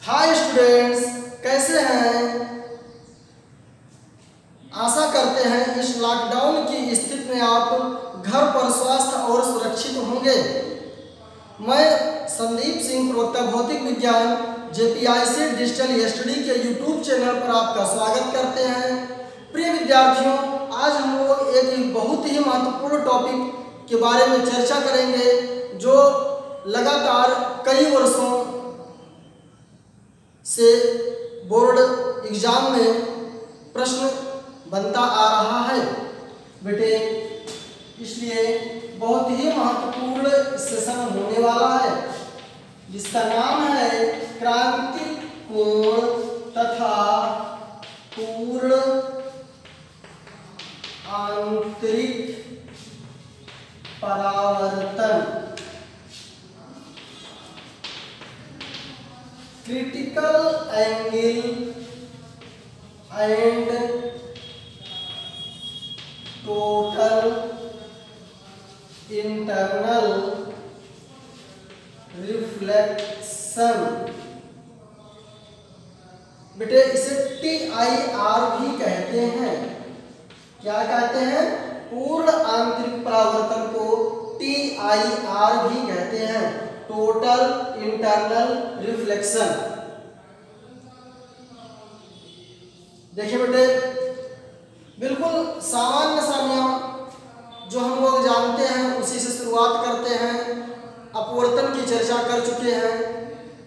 Hi students, कैसे हैं? आशा करते हैं इस लॉकडाउन की स्थिति में आप घर पर स्वस्थ और सुरक्षित होंगे। मैं संदीप सिंह, प्रवक्ता भौतिक विज्ञान जेपीआईसी डिजिटल स्टडी के यूट्यूब चैनल पर आपका स्वागत करते हैं। प्रिय विद्यार्थियों, आज हम लोग एक बहुत ही महत्वपूर्ण टॉपिक के बारे में चर्चा करेंगे जो लगातार कई वर्षों से बोर्ड एग्जाम में प्रश्न बनता आ रहा है बेटे, इसलिए बहुत ही महत्वपूर्ण सेशन होने वाला है जिसका नाम है क्रांति कोण तथा पूर्ण आंतरिक परावर्तन, critical angle and total internal reflection. बेटे इसे TIR भी कहते हैं। क्या कहते हैं? पूर्ण आंतरिक परावर्तन को TIR भी कहते हैं, टोटल इंटरनल रिफ्लेक्शन। देखिए बेटे, बिल्कुल सामान्य सा नियम जो हम लोग जानते हैं उसी से शुरुआत करते हैं। अपवर्तन की चर्चा कर चुके हैं,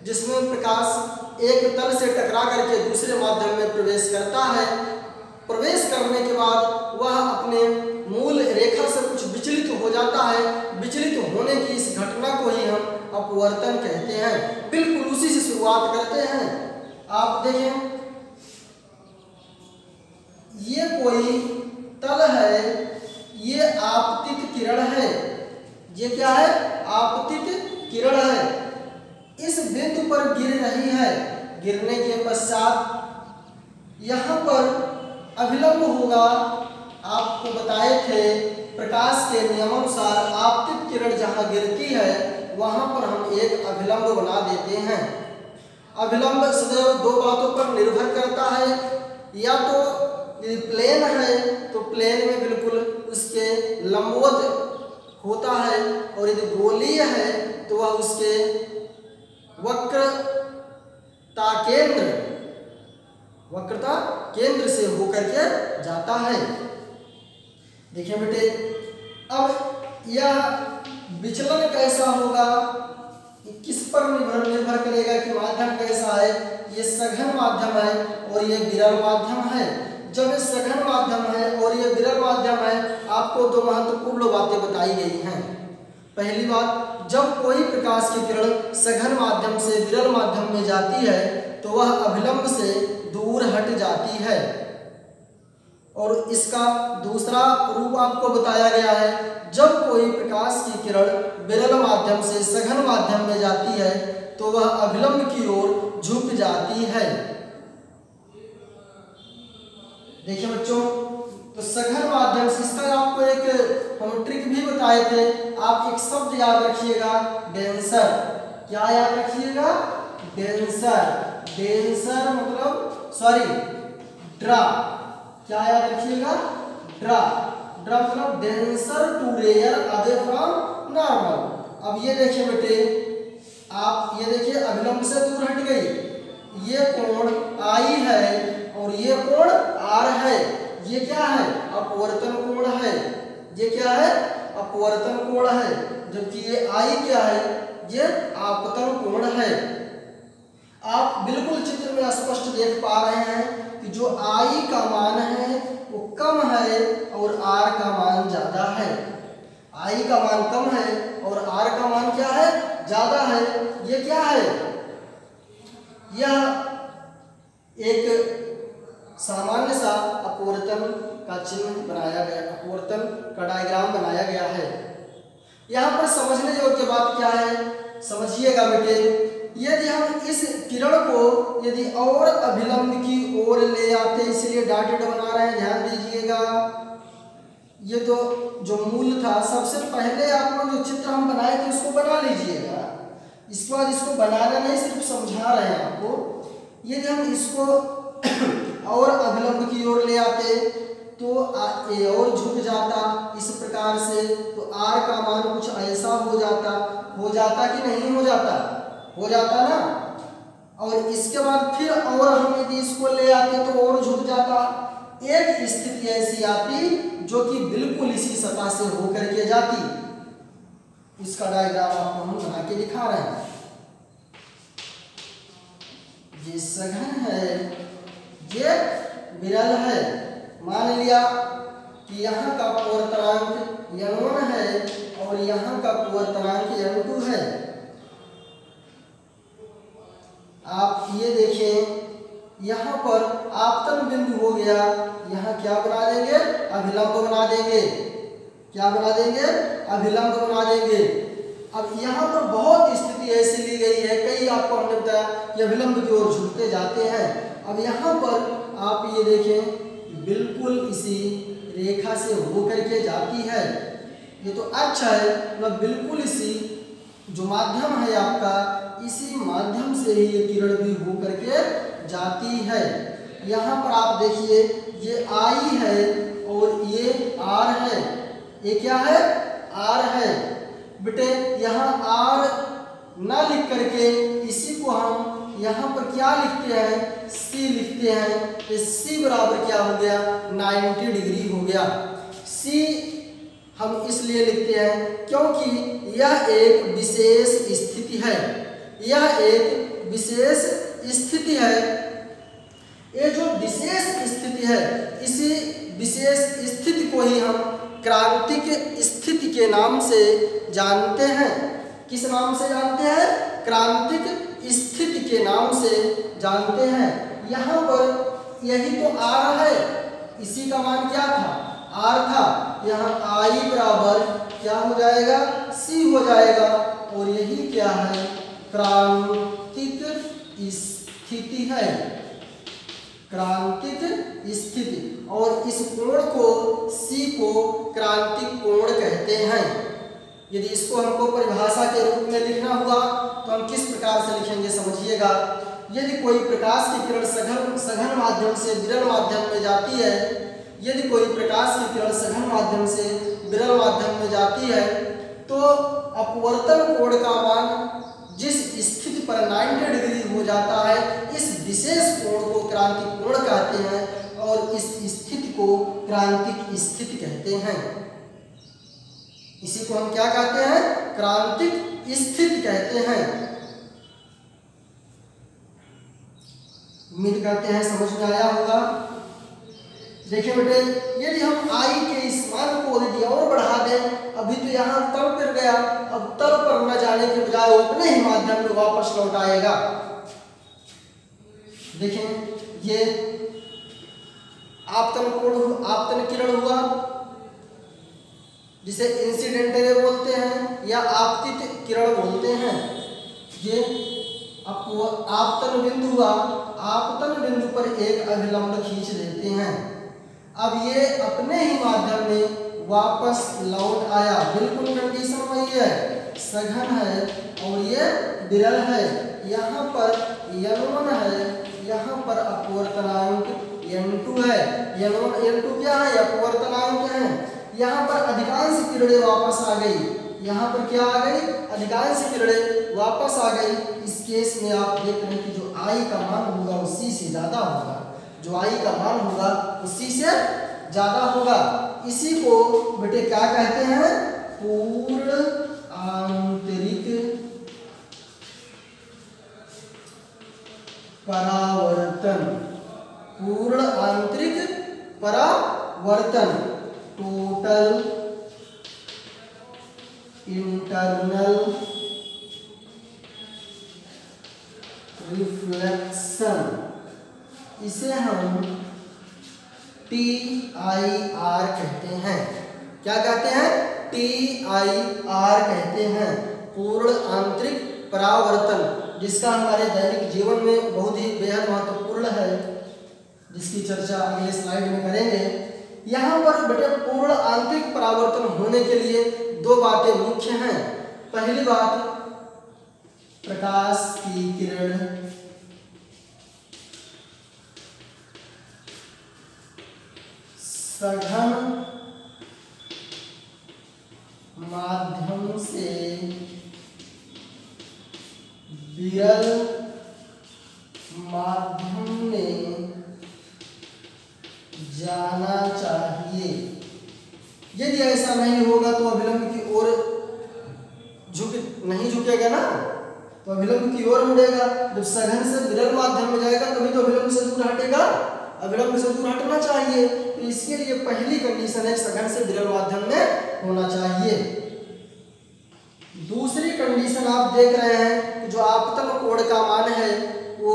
जिसमें प्रकाश एक तल से टकरा करके दूसरे माध्यम में प्रवेश करता है। प्रवेश करने के बाद वह अपने मूल रेखा से कुछ विचलित हो जाता है। विचलित होने की इस घटना को ही हम अपवर्तन कहते हैं। बिल्कुल उसी से शुरुआत करते हैं। आप देखें, ये कोई तल है, ये आपतित किरण है। ये क्या है? आपतित किरण है। इस बिंदु पर गिर रही है। गिरने के पश्चात यहाँ पर अभिलंब होगा। आपको बताए थे प्रकाश के नियमानुसार आपतित किरण जहाँ गिरती है वहाँ पर हम एक अभिलंब बना देते हैं। अभिलंब सदैव दो बातों पर निर्भर करता है। या तो यदि प्लेन है तो प्लेन में बिल्कुल उसके लंबवत होता है, और यदि गोलीय है तो वह उसके वक्रता केंद्र से होकर के जाता है। देखिए बेटे, अब यह विचलन कैसा होगा, किस पर निर्भर करेगा कि माध्यम कैसा है। ये सघन माध्यम है और ये विरल माध्यम है। जब ये सघन माध्यम है और ये विरल माध्यम है, आपको दो महत्वपूर्ण बातें बताई गई हैं। पहली बात, जब कोई प्रकाश की किरण सघन माध्यम से विरल माध्यम में जाती है तो वह अभिलंब से दूर हट जाती है। और इसका दूसरा रूप आपको बताया गया है, जब कोई प्रकाश की किरण विरल माध्यम से सघन माध्यम में जाती है तो वह अभिलंब की ओर झुक जाती है। देखिए बच्चों, तो सघन माध्यम से इसका आपको एक हम ट्रिक भी बताए थे। आप एक शब्द याद रखिएगा, डेंसर। क्या याद रखिएगा? डेंसर। डेंसर मतलब ड्रा। क्या याद रखिएगा? ड्रा। ड्रा मतलब denser to rare away from normal. अब ये देखिए बेटे, आप ये देखिए अभिलंब से दूर हट गई। ये कोण I है और ये कोण R है। ये क्या है? अपवर्तन कोण है। ये क्या है? अपवर्तन कोण है। जबकि ये I क्या है? ये आपतन कोण है। आप बिल्कुल चित्र में स्पष्ट देख पा रहे हैं कि जो I का मान है वो कम है और R का मान ज्यादा है। I का मान कम है और R का मान क्या है? ज्यादा है। ये क्या है? यह एक सामान्य सा अपवर्तन का चिन्ह बनाया गया, अपवर्तन का डायग्राम बनाया गया है। यहाँ पर समझने योग्य बात क्या है, समझिएगा बेटे। यदि हम इस किरण को यदि और अभिलंब की ओर ले आते, इसलिए डॉटेड बना रहे हैं, ध्यान दीजिएगा। ये तो जो मूल था, सबसे पहले आप लोग जो चित्र हम बनाए थे उसको बना लीजिएगा। इसके बाद इसको बनाना नहीं, सिर्फ समझा रहे हैं आपको। यदि हम इसको और अभिलंब की ओर ले आते तो ए और झुक जाता इस प्रकार से, तो आर का मान कुछ ऐसा हो जाता कि नहीं हो जाता? हो जाता ना। और इसके बाद फिर और हम यदि इसको ले आते तो और झुक जाता। एक स्थिति ऐसी आती जो कि बिल्कुल इसी सतह से होकर के जाती। इसका डायग्राम आपको हम बना के दिखा रहे हैं। ये सघन है, ये विरल है। मान लिया कि यहाँ का अपवर्तनांक n1 है और यहाँ का अपवर्तनांक n2 है। आप ये देखें, यहाँ पर आपतन बिंदु हो गया, यहाँ क्या बना देंगे? अभिलंब बना देंगे। क्या बना देंगे? अभिलंब बना देंगे। अब यहाँ पर बहुत स्थिति ऐसी ली गई है, कई आपको हमने बताया कि अभिलंब की ओर झुकते जाते हैं। अब यहाँ पर आप ये देखें, बिल्कुल इसी रेखा से होकर के जाती है। ये तो अच्छा है, मतलब बिल्कुल इसी जो माध्यम है आपका, इसी माध्यम से ही ये किरण भी होकर के जाती है। यहाँ पर आप देखिए, ये आई है और ये आर है। ये क्या है? आर है। बेटे यहाँ आर ना लिख करके इसी को हम यहाँ पर क्या लिखते हैं? सी लिखते हैं। तो सी बराबर क्या हो गया? 90 डिग्री हो गया। सी हम इसलिए लिखते हैं क्योंकि यह एक विशेष स्थिति है। यह एक विशेष स्थिति है। ये जो विशेष स्थिति है, इसी विशेष स्थिति को ही हम क्रांतिक स्थिति के नाम से जानते हैं। किस नाम से जानते हैं? क्रांतिक स्थिति के नाम से जानते हैं। यहाँ पर यही तो आर है, इसी का मान क्या था? आर था। यहाँ आई बराबर क्या हो जाएगा? सी हो जाएगा। और यही क्या है? क्रांतिक स्थिति है। क्रांतिक स्थिति। और इस कोण को, सी को क्रांतिक कोण कहते हैं। यदि इसको हमको परिभाषा के रूप में लिखना हुआ तो हम किस प्रकार से लिखेंगे? समझिएगा। यदि कोई प्रकाश की किरण सघन माध्यम से विरल माध्यम में जाती है, यदि कोई प्रकाश की किरण सघन माध्यम से विरल माध्यम में जाती है, तो अपवर्तन कोण का मान जिस स्थिति पर 90 डिग्री हो जाता है, इस विशेष कोण को क्रांतिक कोण कहते हैं और इस स्थिति को क्रांतिक स्थिति कहते हैं। इसी को हम क्या कहते हैं? क्रांतिक स्थिति कहते हैं। उम्मीद करते हैं समझ में आया होगा। देखिए बेटे, यदि हम आई के इस मान को यदि और बढ़ा दें, अभी तो यहाँ तल पर गया, अब तल पर न जाने के बजाय वो अपने ही माध्यम में वापस लौट आएगा। देखें, ये आपतन किरण हुआ, जिसे इंसिडेंट रे बोलते हैं या आपतित किरण बोलते हैं। ये आपको आपतन बिंदु हुआ, आपतन बिंदु पर एक अभिलंब खींच देते हैं। अब ये अपने ही माध्यम में वापस लौट आया। बिल्कुल कंडीशन वही है, सघन है और ये विरल है। यहाँ पर n1 है, यहाँ पर अपवर्तनांक n2 है। n1 n2 क्या है? अपवर्तनांक है। यहाँ पर अधिकांश किरणें वापस आ गई। यहाँ पर क्या आ गई? अधिकांश किरणें वापस आ गई। इस केस में आप देख रहे हैं कि जो आई का मान होगा वो सी से ज्यादा होगा। जो आई का मान होगा वो सी से ज्यादा होगा। इसी को बेटे क्या कहते हैं? पूर्ण आंतरिक परावर्तन। पूर्ण आंतरिक परावर्तन, टोटल इंटरनल रिफ्लेक्शन, इसे हम TIR कहते हैं। क्या कहते हैं? TIR कहते हैं, पूर्ण आंतरिक परावर्तन, जिसका हमारे दैनिक जीवन में बहुत ही बेहद महत्वपूर्ण है, जिसकी चर्चा अगले स्लाइड में करेंगे। यहाँ पर बेटे पूर्ण आंतरिक परावर्तन होने के लिए दो बातें मुख्य हैं। पहली प्रकाश की किरण सघन माध्यम से विरल माध्यम में जाना चाहिए। यदि ऐसा नहीं होगा तो अभिलंब की ओर नहीं झुकेगा ना, तो अभिलंब की ओर मुड़ेगा। जब सघन से विरल माध्यम में जाएगा तभी तो अभिलंब से दूर हटेगा, अभिलंब से दूर हटना चाहिए। तो इसके लिए पहली कंडीशन है सघन से विरल माध्यम में होना चाहिए। दूसरी कंडीशन आप देख रहे हैं कि जो आपतन कोण का मान है वो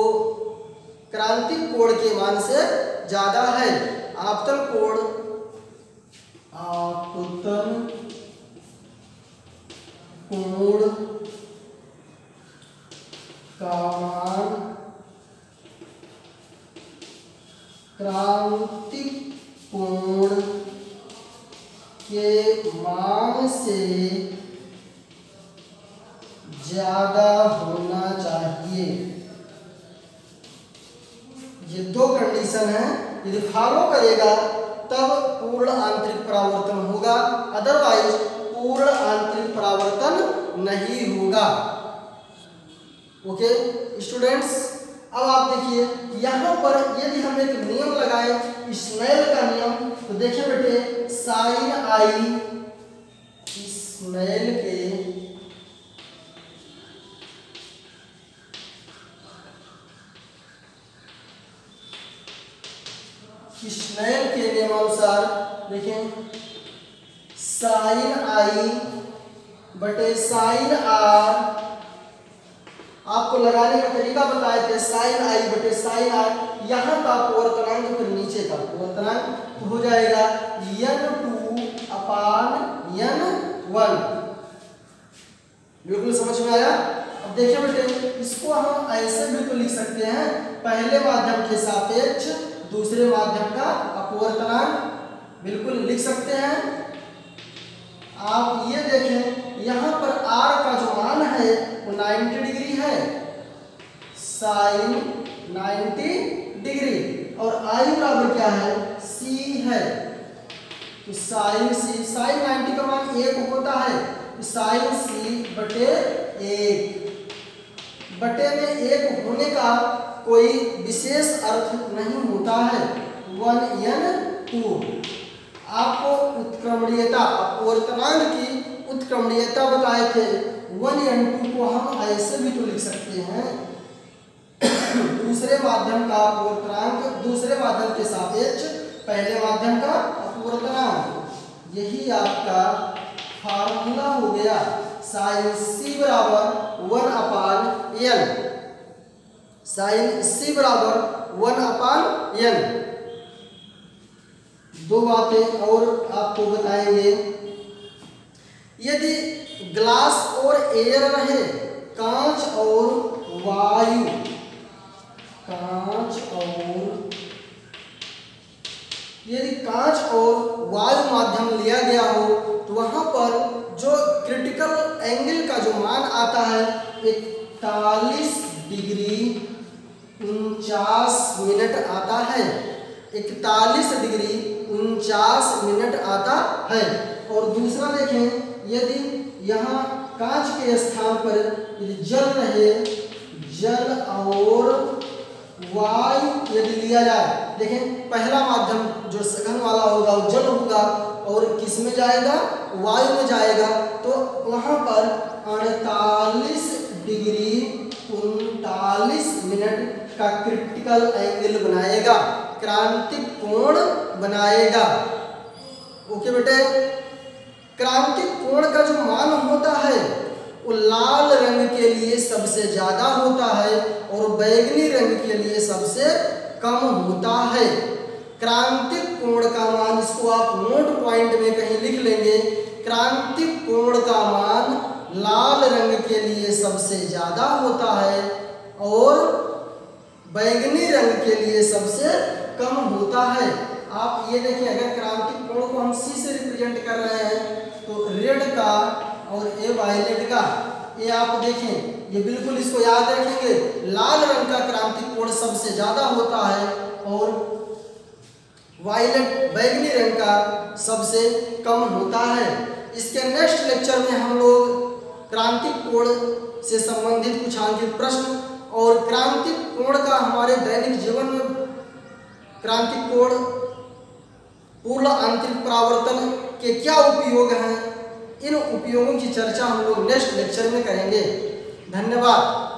क्रांतिक कोण के मान से ज्यादा है। आपतन कोण का मान क्रांतिक कोण के मान से ज्यादा होना चाहिए। ये दो कंडीशन है, यदि फॉलो करेगा तब पूर्ण आंतरिक परावर्तन होगा, अदरवाइज पूर्ण आंतरिक परावर्तन नहीं होगा। ओके स्टूडेंट्स, अब आप देखिए यहाँ पर यदि हम एक नियम लगाए स्नेल का नियम, तो देखिए बेटे साइन आई स्नेल के स्नेल के नियमानुसार देखें साइन आई बटे साइन आर, आपको लगाने का तरीका बताए थे साइन आई बटे साइन आर। यहाँ का अपवर्तनांक फिर नीचे का अपवर्तनांक तो हो जाएगा n2 अपान n1। बिल्कुल समझ में आया। अब देखिए बेटे इसको हम ऐसे भी तो लिख सकते हैं, पहले माध्यम के सापेक्ष दूसरे माध्यम का अपवर्तनांक बिल्कुल लिख सकते हैं। आप ये देखें यहाँ पर r का जो मान है वो 90 डिग्री है, साइन 90 डिग्री, और I बराबर क्या है c है। तो साइन c, साइन 90 का मान 1 होता है, तो साइन c बटे 1 बटे में 1 होने का कोई विशेष अर्थ नहीं होता है। 1n2 आपको उत्क्रमणीयता अपवर्तनांक की उत्क्रमणीयता बताए थे। 1n2 को हम ऐसे भी तो लिख सकते हैं दूसरे माध्यम का अपवर्तनांक दूसरे माध्यम के सापेक्ष पहले माध्यम का अपवर्तनांक। यही आपका फार्मूला हो गया साइन c बराबर 1 अपान n, साइन c बराबर 1 अपान n। दो बातें और आपको बताएंगे, यदि ग्लास और एयर रहे, कांच और वायु, यदि कांच और वायु माध्यम लिया गया हो तो वहां पर जो क्रिटिकल एंगल का जो मान आता है 41 डिग्री 49 मिनट आता है, 41 डिग्री 49 मिनट आता है। और दूसरा देखें यदि यहाँ कांच के स्थान पर यदि जल रहे, जल और वायु यदि लिया जाए, देखें पहला माध्यम जो सघन वाला होगा वो जल होगा और किस में जाएगा वायु में जाएगा, तो वहां पर 48 डिग्री 39 मिनट का क्रिटिकल एंगल बनाएगा, क्रांतिक कोण बनाएगा। ओके बेटे, क्रांतिक कोण का जो मान होता है वो लाल रंग के लिए सबसे ज्यादा होता है और बैगनी रंग के लिए सबसे कम होता है। क्रांतिक कोण का मान, इसको आप नोट पॉइंट में कहीं लिख लेंगे, क्रांतिक कोण का मान लाल रंग के लिए सबसे ज्यादा होता है और बैगनी रंग के लिए सबसे कम होता है। आप ये देखिए, अगर क्रांतिक कोण को हम C से रिप्रेजेंट कर रहे हैं तो रेड का और ए वायलेट का ये आप देखें, ये बिल्कुल इसको याद रखेंगे, लाल रंग का क्रांतिक कोण सबसे ज्यादा होता है और वायलेट बैगनी रंग का सबसे कम होता है। इसके नेक्स्ट लेक्चर में हम लोग क्रांतिक कोण से संबंधित कुछ अंकित प्रश्न और क्रांतिक कोण का हमारे दैनिक जीवन में क्रांतिक कोण पूर्ण आंतरिक परावर्तन के क्या उपयोग हैं, इन उपयोगों की चर्चा हम लोग नेक्स्ट लेक्चर में करेंगे। धन्यवाद।